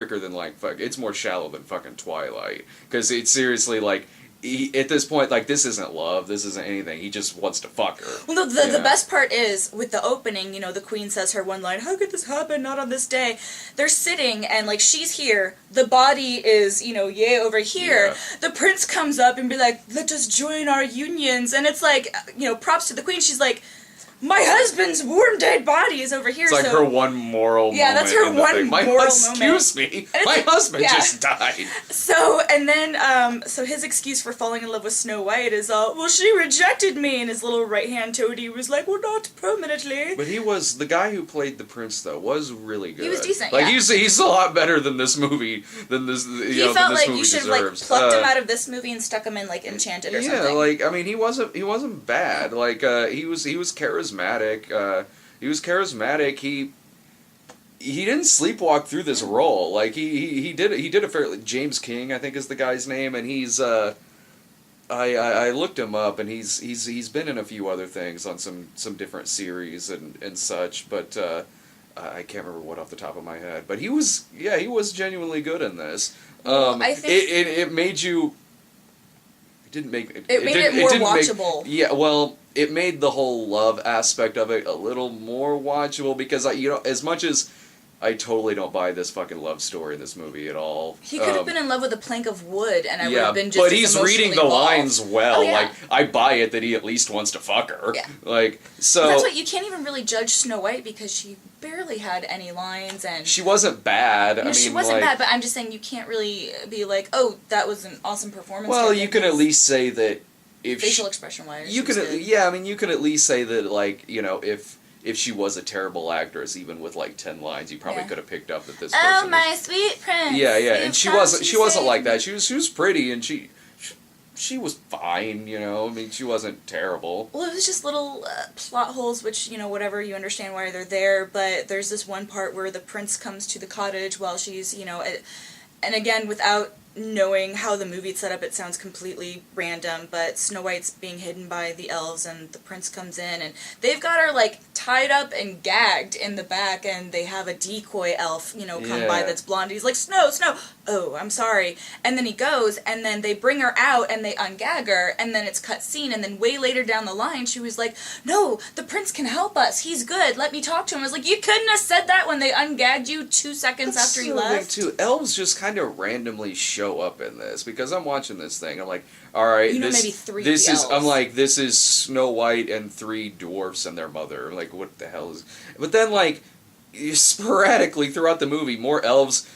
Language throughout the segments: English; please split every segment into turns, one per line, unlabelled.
quicker than like fuck. It's more shallow than fucking Twilight because it's seriously like. At this point, like, this isn't love, this isn't anything, he just wants to fuck her.
Well, the best part is, with the opening, you know, the queen says her one line, how could this happen, not on this day? They're sitting, and, like, she's here, the body is, you know, yay over here, the prince comes up and be like, let us join our unions, and it's like, you know, props to the queen, she's like, my husband's warm dead body is over here.
It's like her one moral moment.
Yeah, that's her one moral moment.
Excuse me, my husband just died.
So, and then, so his excuse for falling in love with Snow White is, well, she rejected me, and his little right-hand toady was like, well, not permanently.
But the guy who played the prince, though, was really good.
He was decent,
like, he's a lot better than this movie,
He felt like you should have, like, plucked him out of this movie and stuck him in, like, Enchanted or something.
Yeah, like, I mean, he wasn't bad. Like, he was charismatic. He was charismatic. He didn't sleepwalk through this role. Like he did a fairly. James King, I think, is the guy's name, and he's I looked him up, and he's been in a few other things on some different series and such, but I can't remember what off the top of my head. But he was genuinely good in this.
I think
it made you. It made
it more watchable.
It made the whole love aspect of it a little more watchable because as much as I totally don't buy this fucking love story in this movie at all.
He could have been in love with a plank of wood, and I would have been just.
But he's reading the lines well.
Oh, yeah.
Like, I buy it that he at least wants to fuck her.
Yeah.
Like, so.
That's what you can't even really judge Snow White because she barely had any lines, and
she wasn't bad.
No, she wasn't bad, but I'm just saying you can't really be like, oh, that was an awesome performance.
Well, you can at least say that if
facial expression wise,
you can you can at least say that, like, you know, if she was a terrible actress, even with like 10 lines, you probably could have picked up that this person.
Oh, my sweet prince.
Yeah, and she wasn't like that. She was pretty, and she was fine, you know. I mean, she wasn't terrible.
Well, it was just little plot holes, which, you know, whatever, you understand why they're there, but there's this one part where the prince comes to the cottage while she's, you know, and again, without knowing how the movie's set up, it sounds completely random, but Snow White's being hidden by the elves, and the prince comes in, and they've got her, like, tied up and gagged in the back, and they have a decoy elf, you know, come by that's blonde. He's like, Snow! Oh, I'm sorry. And then he goes, and then they bring her out, and they ungag her, and then it's cut scene, and then way later down the line, she was like, no, the prince can help us. He's good. Let me talk to him. I was like, you couldn't have said that when they ungagged you 2 seconds after you left.
Too. Elves just kind of randomly show up in this, because I'm watching this thing, I'm like, alright,
maybe 3
elves. I'm like, this is Snow White and 3 dwarfs and their mother. I'm like, what the hell is... But then, like, sporadically throughout the movie, more elves,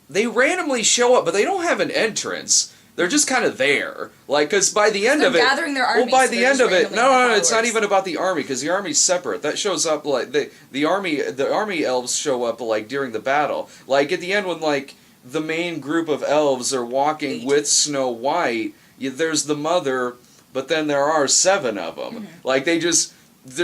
they randomly show up, but they don't have an entrance. They're just kind of there. Like, because by the end of it...
gathering their armies.
Well, by the end of it... No, it's not even about the army, because the army's separate. That shows up, like, the army elves show up, like, during the battle. Like, at the end when, like, the main group of elves are walking with Snow White, there's the mother, but then there are 7 of them. Like, they're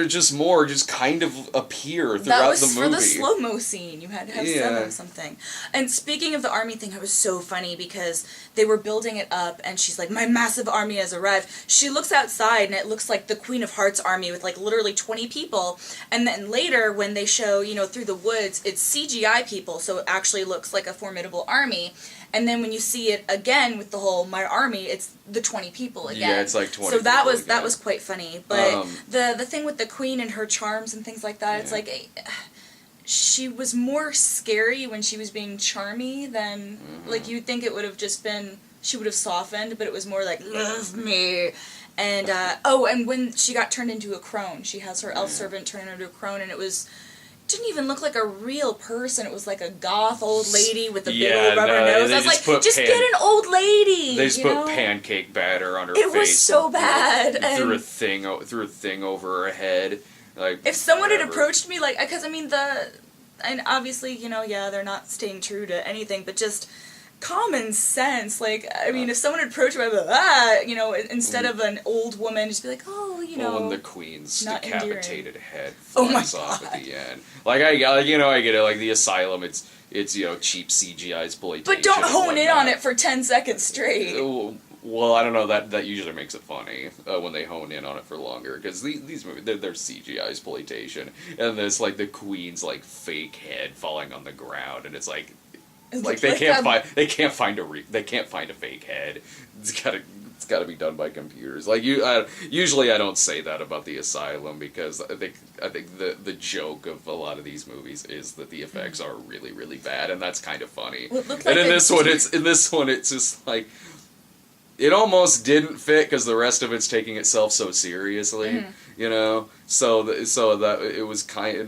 just more just kind of appear throughout the movie.
That was for the slow-mo scene. You had to have 7 something. And speaking of the army thing, it was so funny because they were building it up, and she's like, my massive army has arrived. She looks outside, and it looks like the Queen of Hearts army with, like, literally 20 people. And then later, when they show, you know, through the woods, it's CGI people, so it actually looks like a formidable army. And then when you see it again with the whole my army, it's the 20 people again.
Yeah, it's like 20.
So that was quite funny. But the thing with the queen and her charms and things like that, it's like she was more scary when she was being charmy than like you'd think it would have just been she would have softened, but it was more like love me. And and when she got turned into a crone, she has her elf servant turn into a crone, and it didn't even look like a real person. It was like a goth old lady with a big old rubber nose. I was like, just get an old lady.
They just put pancake batter on her face.
It was so bad.
Threw a thing over her head. Like,
if someone had approached me, like, because I mean and obviously, you know, they're not staying true to anything, but just common sense. Like, I mean, if someone had approached me, I'd be like, you know, instead of an old woman, just be like, oh, you know.
When the queen's decapitated head
flies
off at the end. Like, I get it. Like, the asylum, it's you know, cheap CGI exploitation.
But don't hone in on it for 10 seconds straight.
Well, I don't know. That usually makes it funny when they hone in on it for longer, because these movies they're CGI exploitation, and there's like the queen's like fake head falling on the ground, and it's like Like they can't find a fake head. It's gotta be done by computers. Like usually I don't say that about the Asylum because I think the joke of a lot of these movies is that the effects are really really bad, and that's kind of funny.
Well, it looked
And
like
in this one it's just like it almost didn't fit because the rest of it's taking itself so seriously, you know. So that it was kind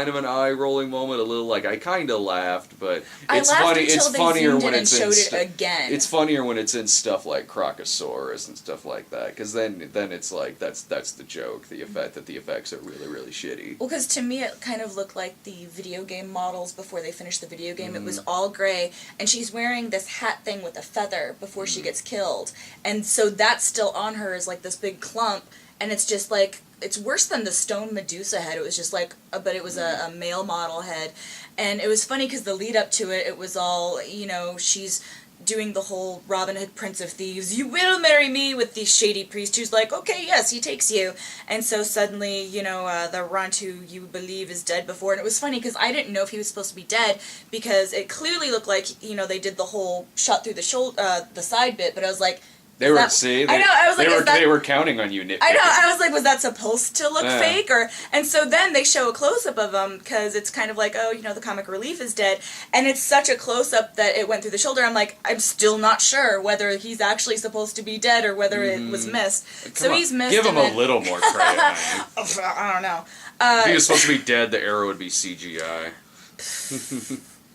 of an eye rolling moment. A little like I kind of laughed, but it's funny. It's funnier when it's in
again.
It's funnier when it's in stuff like Crocosaurus and stuff like that, because then it's like that's the joke. The effect that the effects are really really shitty.
Well, because to me it kind of looked like the video game models before they finished the video game. It was all gray, and she's wearing this hat thing with a feather before she gets killed, and so that's still on her as like this big clump, and it's just like. It's worse than the stone Medusa head. It was just like, but it was a male model head. And it was funny because the lead up to it, it was all, you know, she's doing the whole Robin Hood Prince of Thieves, you will marry me, with the shady priest who's like, okay, yes, he takes you. And so suddenly, you know, the runt who you believe is dead before. And it was funny because I didn't know if he was supposed to be dead because it clearly looked like, you know, they did the whole shot through the shoulder, the side bit, but I was like,
They were counting on you, nitpicking.
I know. I was like, was that supposed to look fake? And so then they show a close up of him because it's kind of like, oh, you know, the comic relief is dead, and it's such a close up that it went through the shoulder. I'm like, I'm still not sure whether he's actually supposed to be dead or whether it was missed. He's missed.
Give him a little more credit.
I don't know.
If he was supposed to be dead, the arrow would be CGI.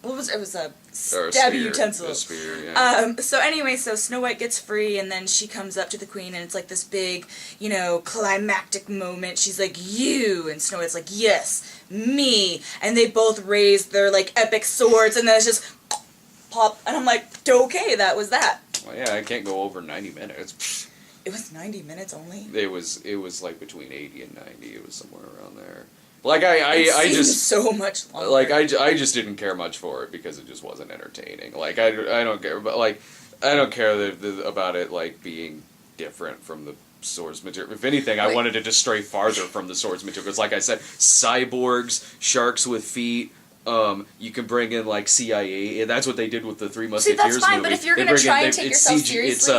It was a stabby utensil.
A spear, yeah.
So anyway, so Snow White gets free, and then she comes up to the Queen, and it's like this big, you know, climactic moment. She's like, you, and Snow White's like, yes, me, and they both raise their, like, epic swords, and then it's just pop, and I'm like, okay, that was that.
Well, yeah, I can't go over 90 minutes.
It was 90 minutes only?
It was like between 80 and 90. It was somewhere around there. Like I just
so much longer.
Like I just didn't care much for it because it just wasn't entertaining. Like I don't care, but like I don't care about it like being different from the source material. If anything, I wanted it to stray farther from the source material because, like I said, cyborgs, sharks with feet. You can bring in like CIA, and that's what they did with the Three Musketeers movie.
See, that's fine, but if you're gonna try and take yourself seriously,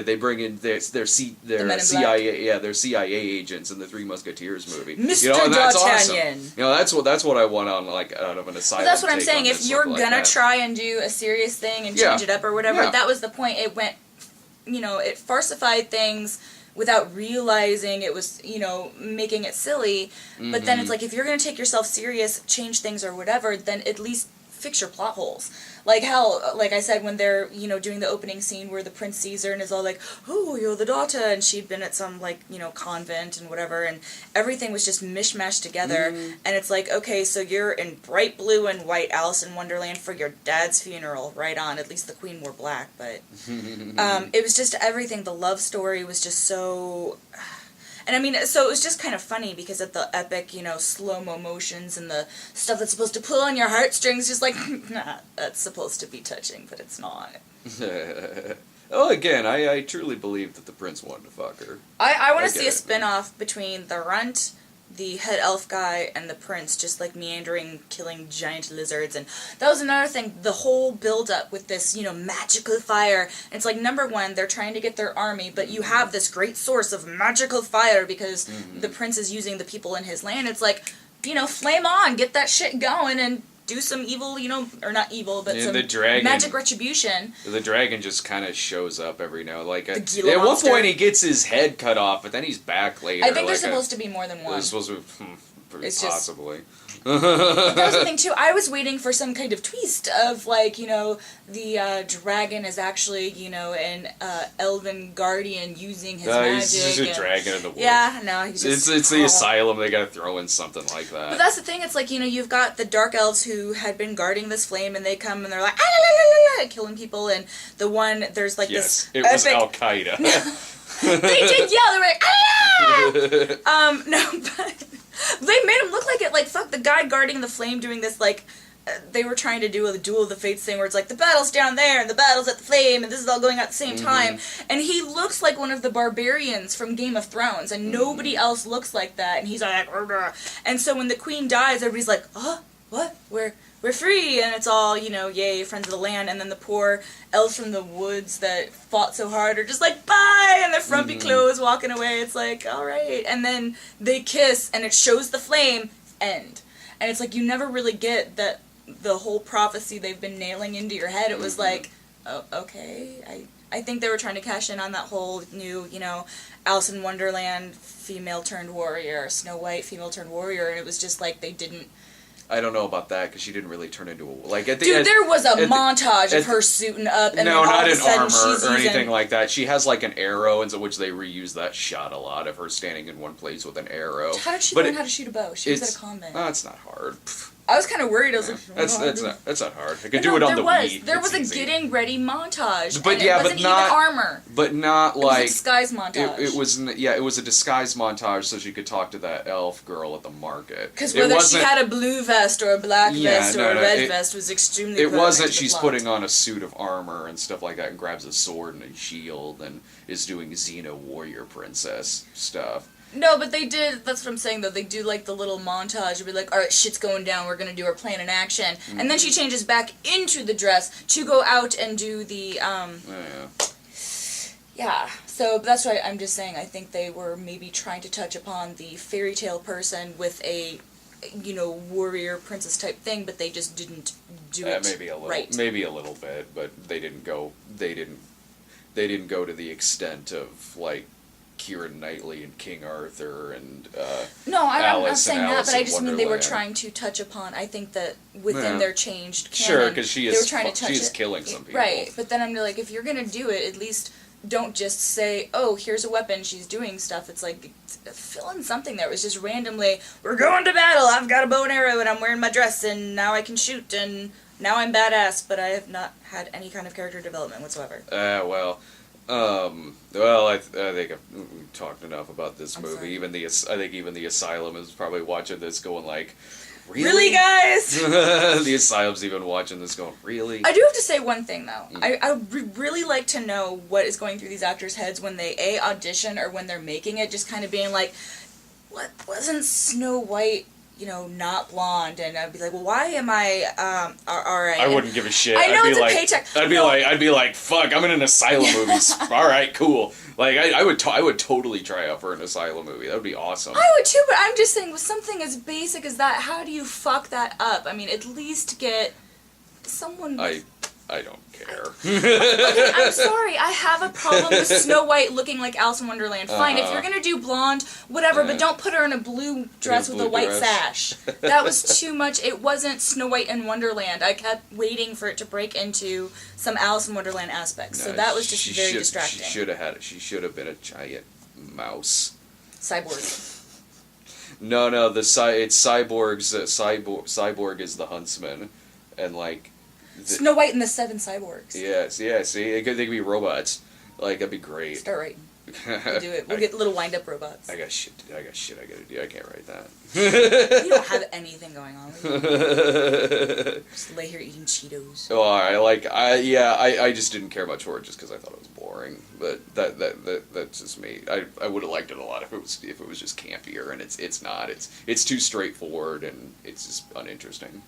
they bring in their CIA their CIA agents in the Three Musketeers movie.
Mr.
You know, and that's
D'Artagnan.
Awesome. You know, that's what I want on like out of an Asylum.
But that's what I'm saying. If you're
like
gonna try and do a serious thing and change it up or whatever, that was the point. It went, you know, it farsified things without realizing it was, you know, making it silly. But then it's like, if you're gonna take yourself serious, change things or whatever, then at least fix your plot holes. Like how, like I said, when they're, you know, doing the opening scene where the prince sees her and is all like, oh, you're the daughter, and she'd been at some, like, you know, convent and whatever, and everything was just mishmashed together, and it's like, okay, so you're in bright blue and white Alice in Wonderland for your dad's funeral, right on. At least the queen wore black, but it was just everything. The love story was just so... And I mean, so it was just kind of funny because of the epic, you know, slow-mo motions and the stuff that's supposed to pull on your heartstrings, just like, nah, that's supposed to be touching, but it's not.
Oh, again, I truly believe that the prince wanted to fuck her.
I want to see a spin-off between the runt, the head elf guy, and the prince, just like meandering, killing giant lizards. And that was another thing, the whole build-up with this, you know, magical fire. And it's like, number one, they're trying to get their army, but you have this great source of magical fire because the prince is using the people in his land. It's like, you know, flame on, get that shit going, and do some evil, you know, or not evil, but some magic retribution.
The dragon just kind of shows up every now, like
at
one point he gets his head cut off, but then he's back later.
I think there's supposed to be more than one.
There's supposed to be, possibly.
That was the thing too. I was waiting for some kind of twist of, like, you know, the dragon is actually, you know, an elven guardian using his magic.
He's just a dragon in the woods.
Yeah, no, he's just...
It's the Asylum. They gotta throw in something like that.
But that's the thing. It's like, you know, you've got the dark elves who had been guarding this flame, and they come and they're like, ah, la, la, la, killing people, and the one, there's like this
it was Al-Qaeda.
They did yell. They were like, ah! No, but... They made him look like it, like, fuck, the guy guarding the flame doing this, like, they were trying to do a Duel of the Fates thing where it's like, the battle's down there, and the battle's at the flame, and this is all going on at the same time, and he looks like one of the barbarians from Game of Thrones, and nobody else looks like that, and he's like, rrr. And so when the queen dies, everybody's like, what? we're free, and it's all, yay, friends of the land, and then the poor elves from the woods that fought so hard are just like, bye, and their frumpy clothes walking away. It's like, alright. And then they kiss, and it shows the flame, end. And it's like, you never really get that the whole prophecy they've been nailing into your head. It was like, oh, okay, I think they were trying to cash in on that whole new, Alice in Wonderland female-turned-warrior, Snow White female-turned-warrior, and it was just like they didn't...
I don't know about that, because she didn't really turn into a... Like, at the
Dude,
end,
there was a montage of her suiting up, and
no,
then all
not
of a
in
sudden
armor
she's
or anything
using...
like that. She has, like, an arrow, in which they reuse that shot a lot of her standing in one place with an arrow.
How did she learn how to shoot a bow? She was at a convent.
Oh, it's not hard.
I was kind of worried. I was like,
that's not hard. I could do it on the Wii.
There was
easy.
a getting ready montage,
but
and
yeah,
it wasn't
but not
even armor.
But not like
it was a disguise montage.
It was a disguise montage so she could talk to that elf girl at the market.
Because whether she had a blue vest or a black vest or a red vest was extremely.
It wasn't. She's putting on a suit of armor and stuff like that, and grabs a sword and a shield, and is doing Xena warrior princess stuff.
No, but they did, that's what I'm saying, though, they do, like, the little montage, it'll be like, alright, shit's going down, we're gonna do our plan in action, and then she changes back into the dress to go out and do the, Yeah, so that's why I'm just saying, I think they were maybe trying to touch upon the fairy tale person with a, warrior princess type thing, but they just didn't do it right.
Maybe a little bit, but they didn't go to the extent of, like, Keira Knightley and King Arthur and
No, I'm not
Alice
saying that, but I just mean they were
Wonderland.
trying to touch upon, I think that within their changed canon,
sure, because she is killing some people.
Right, but then I'm like, if you're gonna do it, at least don't just say, oh, here's a weapon, she's doing stuff. It's like, fill in something there. It was just randomly, we're going to battle, I've got a bow and arrow, and I'm wearing my dress, and now I can shoot, and now I'm badass, but I have not had any kind of character development whatsoever.
I think I've talked enough about this movie.
Sorry.
I think even the Asylum is probably watching this going like,
Really, guys?
The Asylum's even watching this going, really?
I do have to say one thing, though. I would really like to know what is going through these actors' heads when they, audition or when they're making it, just kind of being like, what, wasn't Snow White, not blonde? And I'd be like, well, why am I, alright.
I wouldn't give a shit.
I know
I'd
it's
be
a
like,
paycheck.
I'd be like, fuck, I'm in an Asylum movie. Alright, cool. Like, I would totally try out for an Asylum movie. That would be awesome.
I would too, but I'm just saying, with something as basic as that, how do you fuck that up? I mean, at least get someone with...
I don't care.
Okay, I'm sorry. I have a problem with Snow White looking like Alice in Wonderland. Fine, if you're gonna do blonde, whatever, but don't put her in a blue dress with a white sash. That was too much. It wasn't Snow White in Wonderland. I kept waiting for it to break into some Alice in Wonderland aspects. So that was just very distracting.
She should have been a giant mouse.
Cyborg.
No, it's Cyborg's. Cyborg is the huntsman, and like.
Snow White and the Seven Cyborgs.
Yes, yeah. See, they could be robots. Like that'd be great.
Start writing. We'll do it. We'll get little wind-up robots.
I got shit I gotta do. I can't write that.
You don't have anything going on. Just lay here eating Cheetos.
Oh, I just didn't care much for it just because I thought it was boring. But that's just me. I would have liked it a lot if it was just campier, and it's not. It's too straightforward, and it's just uninteresting.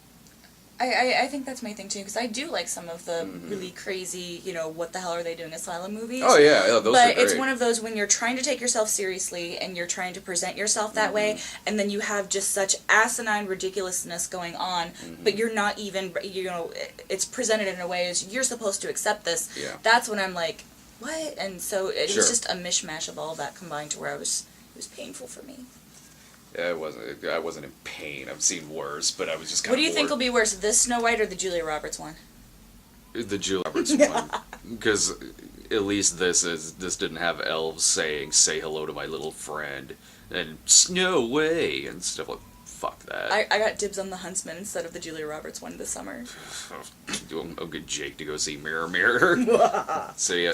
I think that's my thing too, because I do like some of the really crazy, what the hell are they doing Asylum movies.
Oh yeah, those
but
are great.
It's one of those when you're trying to take yourself seriously and you're trying to present yourself that way, and then you have just such asinine ridiculousness going on, but you're not even, it's presented in a way as you're supposed to accept this.
Yeah.
That's when I'm like, what? And so it was just a mishmash of all of that combined to where it was painful for me.
Yeah, I wasn't in pain. I've seen worse, but I was just kind
What
of
do you think will be worse, this Snow White or the Julia Roberts one?
The Julia Roberts one. Because at least this didn't have elves say hello to my little friend, and Snow Way, and stuff like fuck that.
I got dibs on the Huntsman instead of the Julia Roberts one this summer.
I'll get Jake to go see Mirror Mirror. See ya.